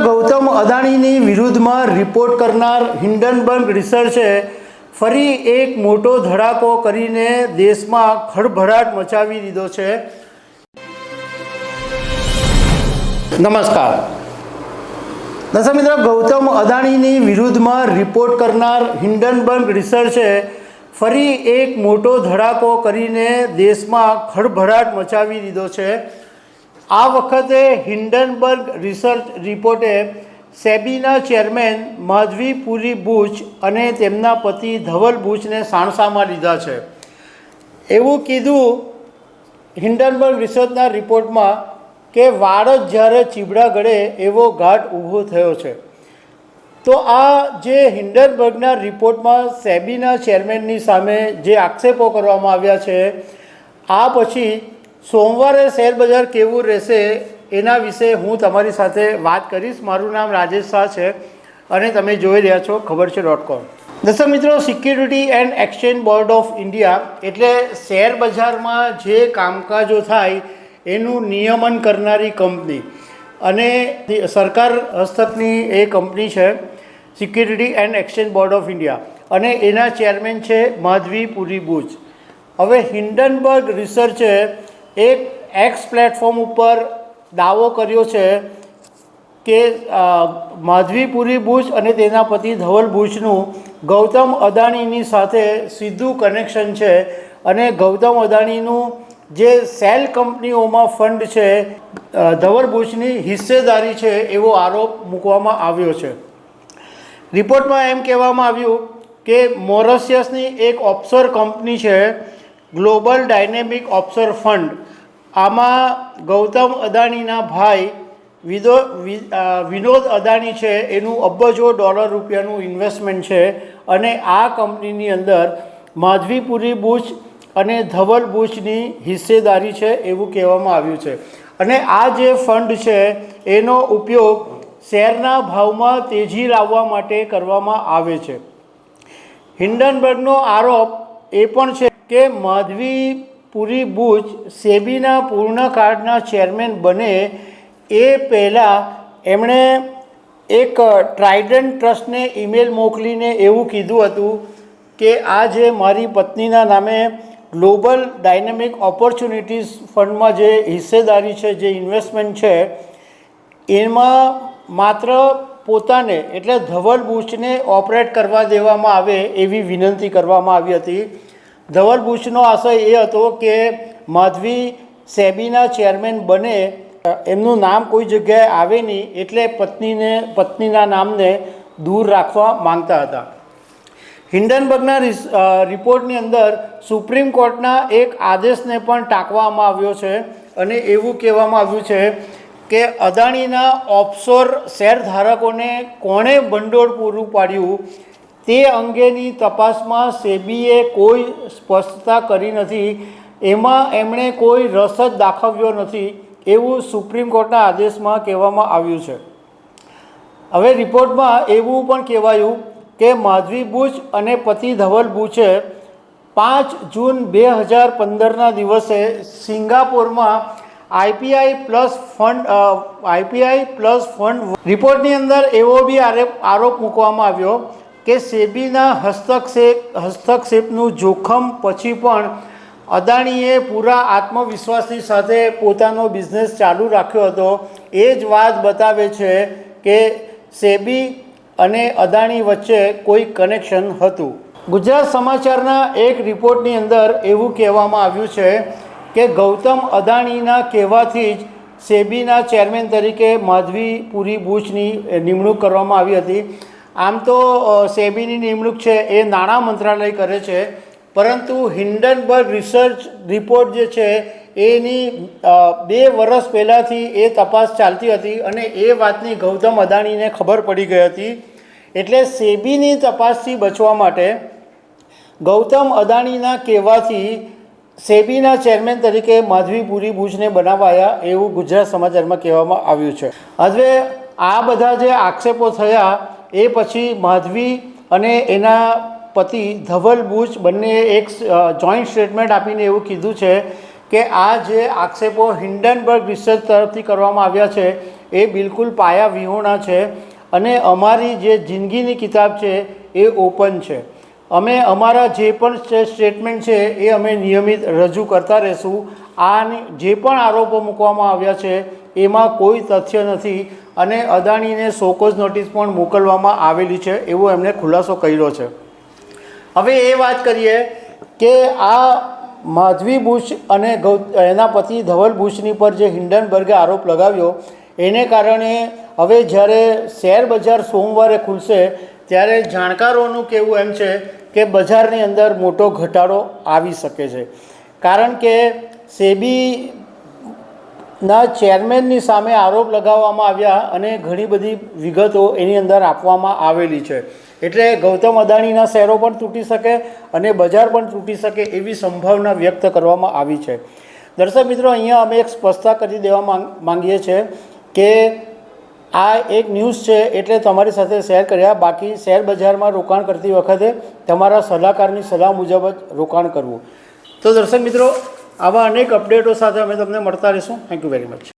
ગૌતમ અદાણીની વિરુદ્ધમાં રિપોર્ટ કરનાર હિન્ડનબર્ગ રિસર્ચે ફરી એક મોટો ધડાકો કરીને દેશમાં ખળભળાટ મચાવી દીધો છે। નમસ્કાર દર્શક મિત્રો, ગૌતમ અદાણીની વિરુદ્ધમાં રિપોર્ટ કરનાર હિન્ડનબર્ગ રિસર્ચે ફરી એક મોટો ધડાકો કરીને દેશમાં ખળભળાટ મચાવી દીધો છે। આ વખતે હિન્ડનબર્ગ રિસર્ચ રિપોર્ટે સેબીના ચેરમેન માધવી પુરી બુચ અને તેમના પતિ ધવલ બુચને સાણસામાં લીધા છે। એવું કીધું હિન્ડનબર્ગ રિસર્ચના રિપોર્ટમાં કે વાળ જ જ્યારે ચીબડા ગળે એવો ઘાટ ઊભો થયો છે। તો આ જે હિન્ડનબર્ગના રિપોર્ટમાં સેબીના ચેરમેનની સામે જે આક્ષેપો કરવામાં આવ્યા છે, આ પછી સોમવારે શેરબજાર કેવું રહેશે એના વિશે હું તમારી સાથે વાત કરીશ। મારું નામ રાજેશ શાહ છે અને તમે જોઈ રહ્યા છો ખબર છે.com। દર્શક મિત્રો, security and exchange board of India એટલે શેરબજારમાં જે કામકાજો થાય એનું નિયમન કરનારી કંપની અને સરકાર હસ્તકની એ કંપની છે security and exchange board of India, અને એના ચેરમેન છે માધવી પુરી બુચ। હવે હિન્ડનબર્ગ રિસર્ચે એક એક્સ પ્લેટફોર્મ ઉપર દાવો કર્યો છે કે માધવી પુરી બુચ અને તેના પતિ ધવલ બુચનું ગૌતમ અદાણીની સાથે સીધું કનેક્શન છે અને ગૌતમ અદાણીનું જે સેલ કંપનીઓમાં ફંડ છે ધવલ બુચની હિસ્સેદારી છે એવો આરોપ મૂકવામાં આવ્યો છે। રિપોર્ટમાં એમ કહેવામાં આવ્યું કે મોરિશિયસની એક ઓફશોર કંપની છે ગ્લોબલ ડાયનેમિક ઓફશોર ફંડ, આમાં ગૌતમ અદાણીના ભાઈ વિનોદ અદાણી છે એનું અબજો ડોલર રૂપિયાનું ઇન્વેસ્ટમેન્ટ છે અને આ કંપનીની અંદર માધવી પુરી બુચ અને ધવલ બુચની હિસ્સેદારી છે એવું કહેવામાં આવ્યું છે। અને આ જે ફંડ છે એનો ઉપયોગ શેરના ભાવમાં તેજી લાવવા માટે કરવામાં આવે છે। હિન્ડનબર્ગનો આરોપ એ પણ છે કે માધવી પુરી બુચ સેબીના પૂર્ણકાળના ચેરમેન બને એ પહેલાં એમણે એક ટ્રાઇડન્ટ ટ્રસ્ટને ઈમેલ મોકલીને એવું કીધું હતું કે આ જે મારી પત્નીના નામે ગ્લોબલ ડાયનેમિક ઓપોર્ચ્યુનિટીઝ ફંડમાં જે હિસ્સેદારી છે, જે ઇન્વેસ્ટમેન્ટ છે, એમાં માત્ર પોતાને એટલે ધવલ બુચને ઓપરેટ કરવા દેવામાં આવે એવી વિનંતી કરવામાં આવી હતી। ધવલ બુચનો આશય એ હતો કે માધવી સેબીના ચેરમેન બને, એમનું નામ કોઈ જગ્યાએ આવે નહીં એટલે પત્નીના નામને દૂર રાખવા માંગતા હતા। હિન્ડનબર્ગના રિપોર્ટની અંદર સુપ્રીમ કોર્ટના એક આદેશને પણ ટાંકવામાં આવ્યો છે અને એવું કહેવામાં આવ્યું છે કે અદાણીના ઓફશોર શેરધારકોને કોણે ભંડોળ પૂરું પાડ્યું તે અંગેની તપાસમાં સેબીએ કોઈ સ્પષ્ટતા કરી નથી, એમાં એમણે કોઈ રસ જ દાખવ્યો નથી એવું સુપ્રીમ કોર્ટના આદેશમાં કહેવામાં આવ્યું છે। હવે રિપોર્ટમાં એવું પણ કહેવાયું કે માધવી બુચ અને પતિ ધવલ બુચે 5 જૂન 2015ના દિવસે સિંગાપોરમાં આઈપીઆઈ પ્લસ ફંડ રિપોર્ટની અંદર એવો બી આરોપ મૂકવામાં આવ્યો કે સેબીના હસ્તક્ષેપનું જોખમ પછી પણ અદાણીએ પૂરા આત્મવિશ્વાસની સાથે પોતાનો બિઝનેસ ચાલુ રાખ્યો હતો। એ જ વાત બતાવે છે કે સેબી અને અદાણી વચ્ચે કોઈ કનેક્શન હતું। ગુજરાત સમાચારના એક રિપોર્ટની અંદર એવું કહેવામાં આવ્યું છે કે ગૌતમ અદાણીના કહેવાથી જ સેબીના ચેરમેન તરીકે માધવી પુરી બુચની નિમણૂક કરવામાં આવી હતી। આમ તો સેબીની નિમણૂક છે એ નાણાં મંત્રાલય કરે છે, પરંતુ હિન્ડનબર્ગ રિસર્ચ રિપોર્ટ જે છે એની 2 વર્ષ પહેલાંથી એ તપાસ ચાલતી હતી અને એ વાતની ગૌતમ અદાણીને ખબર પડી ગઈ હતી। એટલે સેબીની તપાસથી બચવા માટે ગૌતમ અદાણીના કહેવાથી સેબીના ચેરમેન તરીકે માધવી પુરી બુચને બનાવાયા એવું ગુજરાત સમાચારમાં કહેવામાં આવ્યું છે। હવે આ બધા જે આક્ષેપો થયા એ પછી માધવી અને એના પતિ ધવલ બુચ બંને એક જોઈન્ટ સ્ટેટમેન્ટ આપીને એવું કીધું છે કે આ જે આક્ષેપો હિન્ડનબર્ગ રિસર્ચ તરફથી કરવામાં આવ્યા છે એ બિલકુલ પાયા વિહોણા છે અને અમારી જે જિંદગીની કિતાબ છે એ ઓપન છે. અમે અમારા જે પણ સ્ટેટમેન્ટ છે એ અમે નિયમિત રજૂ કરતા રહીશું. આની જે પણ આરોપો મૂકવામાં આવ્યા છે એમાં કોઈ તથ્ય નથી અને અદાણીને શોકોઝ નોટિસ પણ મોકલવામાં આવેલી છે એવો એમણે ખુલાસો કર્યો છે. હવે એ વાત કરીએ કે આ માધવી બુશ અને એના પતિ ધવલ બુશની પર જે હિન્ડનબર્ગે આરોપ લગાવ્યો એને કારણે હવે જ્યારે શેર બજાર સોમવારે ખુલશે ત્યારે જાણકારોનું કહેવું એમ છે કે બજારની અંદર મોટો ઘટાડો આવી શકે છે. કારણ કે સેબીના ચેરમેનની સામે આરોપ લગાવવામાં આવ્યા અને ઘણી બધી વિગતો એની અંદર આપવામાં આવેલી છે. એટલે ગૌતમ અદાણીના શેરો પણ તૂટી શકે અને બજાર પણ તૂટી શકે એવી સંભાવના વ્યક્ત કરવામાં આવી છે. દર્શક મિત્રો, અહીંયા અમે એક સ્પષ્ટતા કરી દેવા માંગીએ છીએ કે આ એક ન્યૂઝ છે એટલે તમારી સાથે શેર કર્યા. બાકી શેર બજારમાં રોકાણ કરતી વખતે તમારા સલાહકારની સલાહ મુજબ જ રોકાણ કરવું. તો દર્શક મિત્રો, આવા અનેક અપડેટો સાથે અમે તમને મળતા રહીશું. Thank you very much.